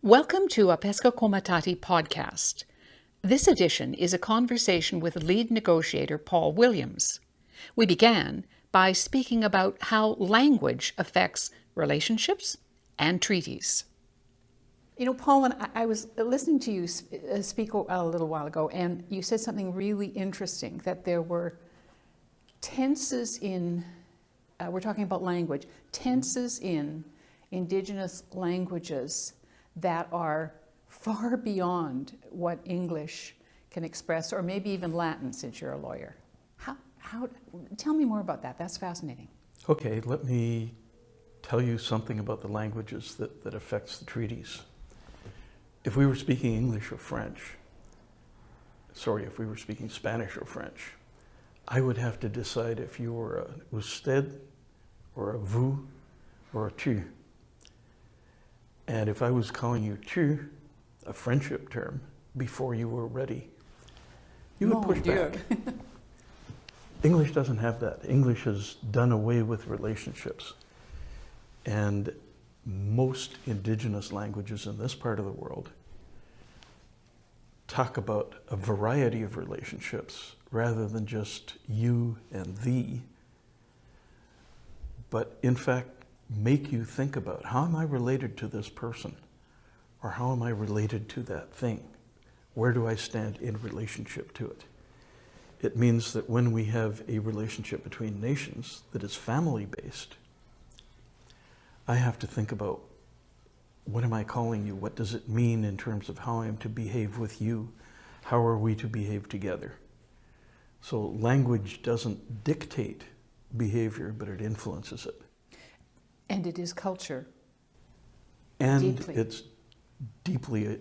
Welcome to a Pesca Komatati podcast. This edition is a conversation with lead negotiator Paul Williams. We began by speaking about how language affects relationships and treaties. You know, Paul, when I was listening to you speak a little while ago, and you said something really interesting, that there were tenses in, we're talking about language, tenses in Indigenous languages that are far beyond what English can express, or maybe even Latin, since you're a lawyer. Tell me more about that. That's fascinating. Okay, let me tell you something about the languages that affects the treaties. If we were speaking English or French, if we were speaking Spanish or French, I would have to decide if you were a usted, or a vous, or a tu. And if I was calling you tu, a friendship term, before you were ready, you would push back. English doesn't have that. English has done away with relationships. And most Indigenous languages in this part of the world talk about a variety of relationships rather than just you and thee, but in fact make you think about, how am I related to this person? Or how am I related to that thing? Where do I stand in relationship to it? It means that when we have a relationship between nations that is family-based, I have to think about, what am I calling you? What does it mean in terms of how I am to behave with you? How are we to behave together? So language doesn't dictate behavior, but it influences it. And it is culture. And deeply. It's deeply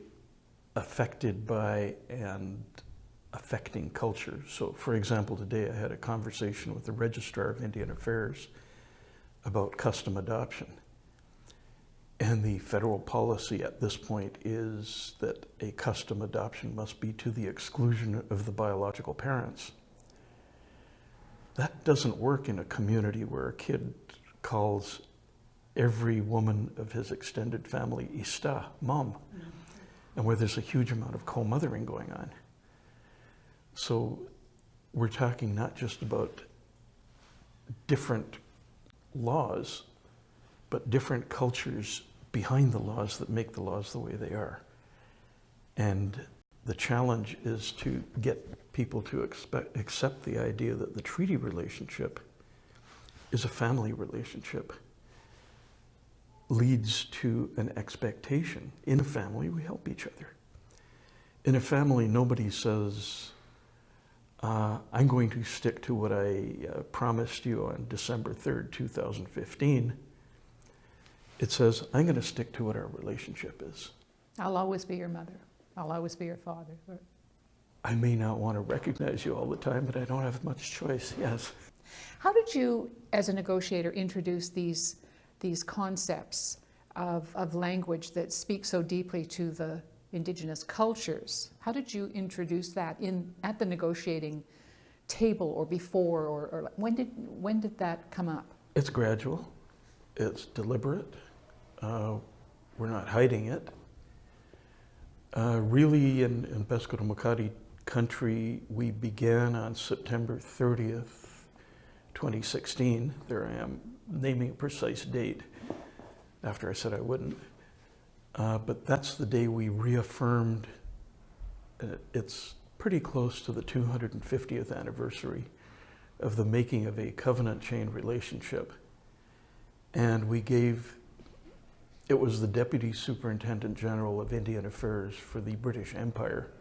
affected by and affecting culture. So, for example, today I had a conversation with the Registrar of Indian Affairs about custom adoption. And the federal policy at this point is that a custom adoption must be to the exclusion of the biological parents. That doesn't work in a community where a kid calls every woman of his extended family Ista, mom, and where there's a huge amount of co-mothering going on. So we're talking not just about different laws, but different cultures behind the laws that make the laws the way they are. And the challenge is to get people to accept the idea that the treaty relationship is a family relationship, leads to an expectation. In a family, we help each other. In a family, nobody says, I'm going to stick to what I promised you on December 3rd, 2015. It says, I'm going to stick to what our relationship is. I'll always be your mother. I'll always be your father. I may not want to recognize you all the time, but I don't have much choice, yes. How did you, as a negotiator, introduce these concepts of language that speak so deeply to the Indigenous cultures? How did you introduce that at the negotiating table, or before, or when did that come up? It's gradual. It's deliberate. We're not hiding it. Really, in Pesca Komatati country, we began on September 30th, 2016. There I am naming a precise date after I said I wouldn't. But that's the day we reaffirmed, it's pretty close to the 250th anniversary of the making of a covenant chain relationship. And it was the Deputy Superintendent General of Indian Affairs for the British Empire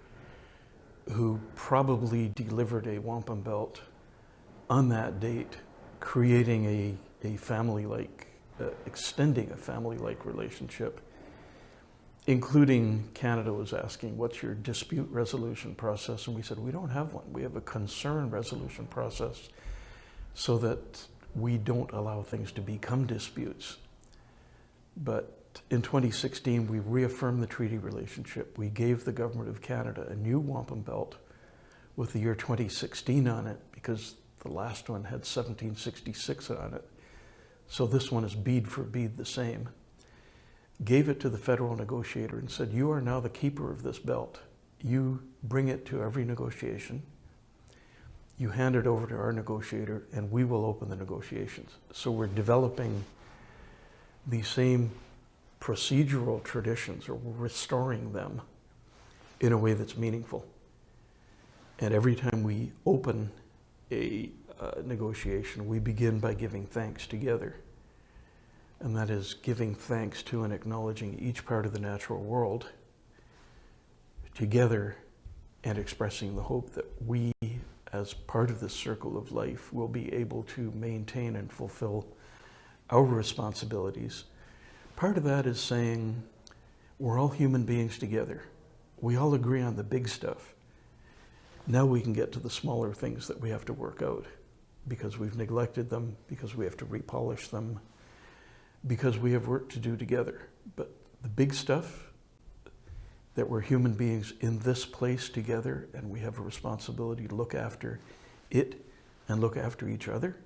who probably delivered a wampum belt on that date, creating a family-like, extending a family-like relationship, including Canada was asking, what's your dispute resolution process? And we said, we don't have one. We have a concern resolution process so that we don't allow things to become disputes. But in 2016, we reaffirmed the treaty relationship. We gave the Government of Canada a new wampum belt with the year 2016 on it, because the last one had 1766 on it. So this one is bead for bead the same. gave it to the federal negotiator and said, you are now the keeper of this belt. You bring it to every negotiation. You hand it over to our negotiator and we will open the negotiations. So we're developing the same procedural traditions, or we're restoring them in a way that's meaningful. And every time we open a negotiation, we begin by giving thanks together. And that is giving thanks to and acknowledging each part of the natural world together, and expressing the hope that we, as part of this circle of life, will be able to maintain and fulfill our responsibilities. Part of that is saying we're all human beings together. We all agree on the big stuff. Now we can get to the smaller things that we have to work out because we've neglected them, because we have to repolish them, because we have work to do together. But the big stuff, that we're human beings in this place together and we have a responsibility to look after it and look after each other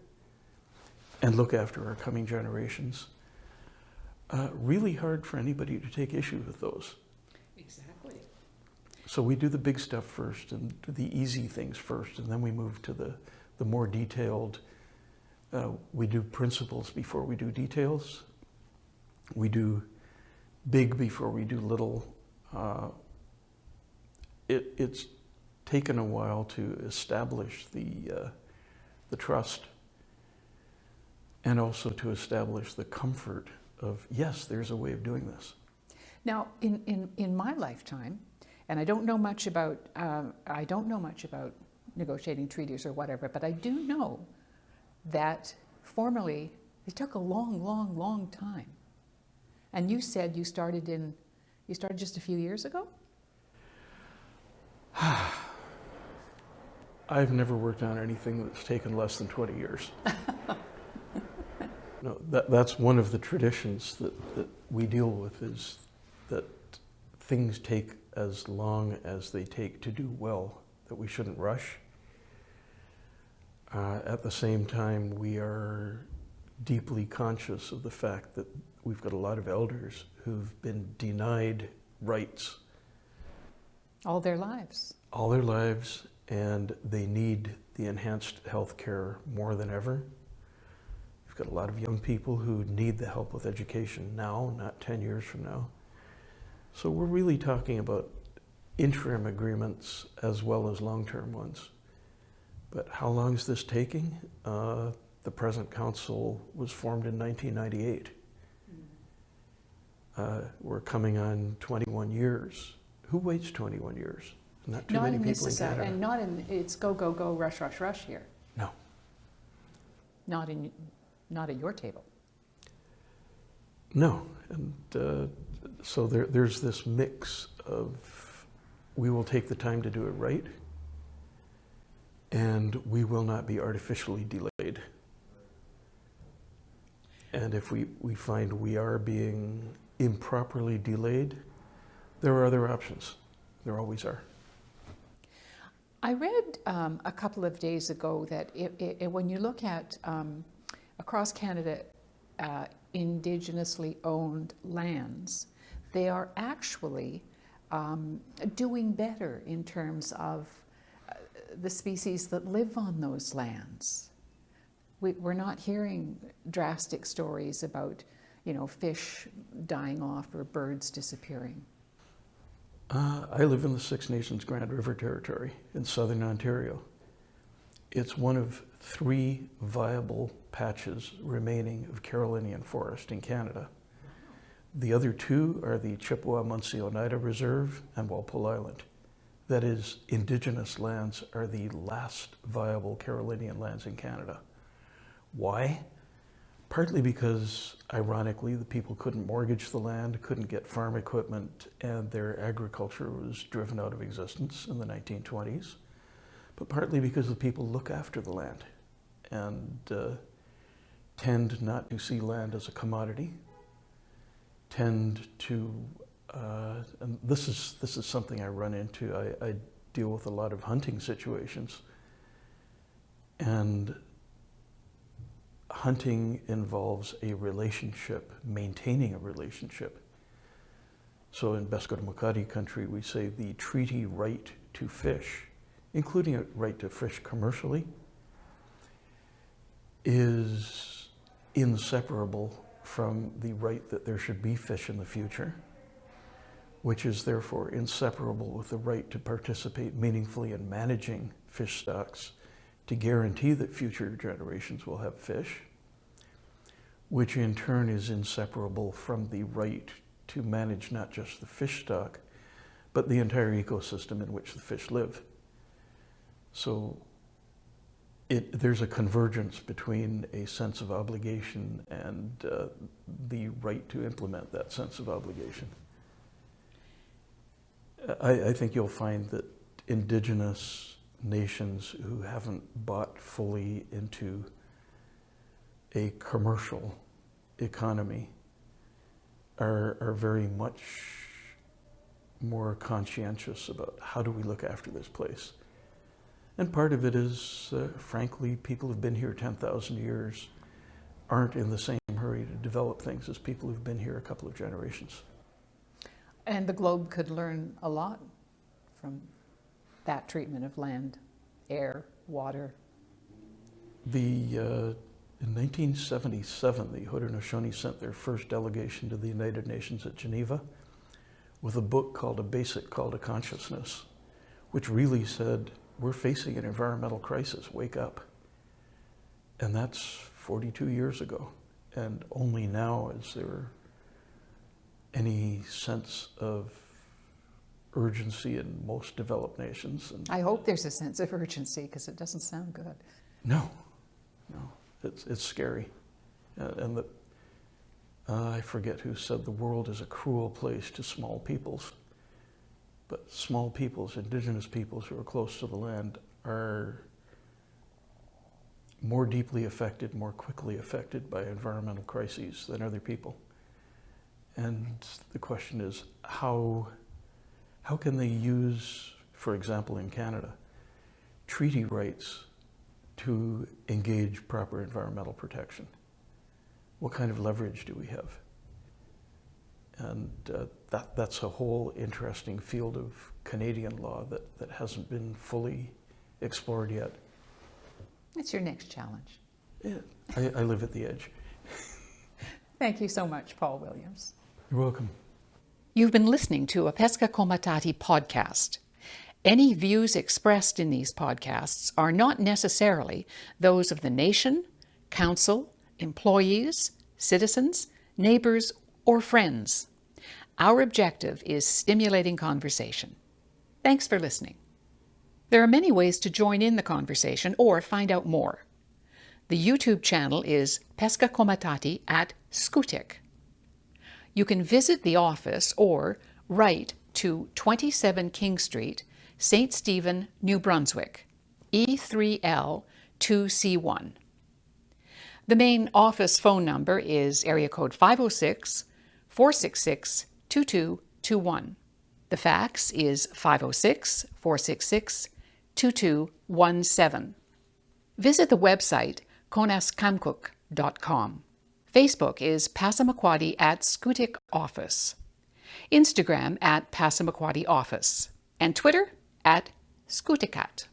and look after our coming generations. Really hard for anybody to take issue with those. Exactly. So we do the big stuff first and do the easy things first, and then we move to the more detailed. We do principles before we do details. We do big before we do little. It's taken a while to establish the trust, and also to establish the comfort of, yes, there's a way of doing this. Now, in my lifetime, and I don't know much about negotiating treaties or whatever, but I do know that formerly it took a long time. And you said you started just a few years ago? I've never worked on anything that's taken less than 20 years. No, that's one of the traditions that we deal with, is that things take as long as they take to do well, that we shouldn't rush. At the same time, we are deeply conscious of the fact that we've got a lot of elders who've been denied rights. All their lives. All their lives, and they need the enhanced health care more than ever. We've got a lot of young people who need the help with education now, not 10 years from now. So we're really talking about interim agreements as well as long-term ones. But how long is this taking? The present council was formed in 1998. We're coming on 21 years. Who waits 21 years? Not too many people in Canada. And it's go, rush here. No. Not at your table. No, and so there's this mix of, we will take the time to do it right, and we will not be artificially delayed. And if we find we are being improperly delayed, there are other options. There always are. I read a couple of days ago that when you look at across Canada, Indigenously owned lands, they are actually doing better in terms of the species that live on those lands. We're not hearing drastic stories about, fish dying off or birds disappearing. I live in the Six Nations Grand River Territory in southern Ontario. It's one of 3 viable patches remaining of Carolinian forest in Canada. The other 2 are the Chippewa-Munsee Oneida Reserve and Walpole Island. That is, Indigenous lands are the last viable Carolinian lands in Canada. Why? Partly because, ironically, the people couldn't mortgage the land, couldn't get farm equipment, and their agriculture was driven out of existence in the 1920s. But partly because the people look after the land and tend not to see land as a commodity, tend to, and this is something I run into. I deal with a lot of hunting situations, and hunting involves a relationship, maintaining a relationship So in Pescador country, we say the treaty right to fish, including a right to fish commercially, is inseparable from the right that there should be fish in the future, which is therefore inseparable with the right to participate meaningfully in managing fish stocks to guarantee that future generations will have fish, which in turn is inseparable from the right to manage not just the fish stock, but the entire ecosystem in which the fish live. So there's a convergence between a sense of obligation and the right to implement that sense of obligation. I think you'll find that indigenous nations who haven't bought fully into a commercial economy are very much more conscientious about how do we look after this place. And part of it is, frankly, people who've been here 10,000 years aren't in the same hurry to develop things as people who've been here a couple of generations. And the globe could learn a lot from that treatment of land, air, water. In 1977, the Haudenosaunee sent their first delegation to the United Nations at Geneva with a book called A Basic Call to Consciousness, which really said, we're facing an environmental crisis, wake up. And that's 42 years ago. And only now is there any sense of urgency in most developed nations. And I hope there's a sense of urgency, because it doesn't sound good. No. It's scary. And I forget who said the world is a cruel place to small peoples. But small peoples, indigenous peoples who are close to the land, are more deeply affected, more quickly affected by environmental crises than other people. And the question is, how can they use, for example, in Canada, treaty rights to engage proper environmental protection? What kind of leverage do we have? And that's a whole interesting field of Canadian law that hasn't been fully explored yet. It's your next challenge. Yeah, I live at the edge. Thank you so much, Paul Williams. You're welcome. You've been listening to a Pesca Komatati podcast. Any views expressed in these podcasts are not necessarily those of the nation, council, employees, citizens, neighbors, or friends. Our objective is stimulating conversation. Thanks for listening. There are many ways to join in the conversation or find out more. The YouTube channel is Pesca Komatati at Skutik. You can visit the office or write to 27 King Street, St. Stephen, New Brunswick, E3L 2C1. The main office phone number is area code 506-466-2221. The fax is 506-466-2217. Visit the website konaskamkuk.com. Facebook is Passamaquoddy at Skutik Office. Instagram at Passamaquoddy Office. And Twitter at Skutikat.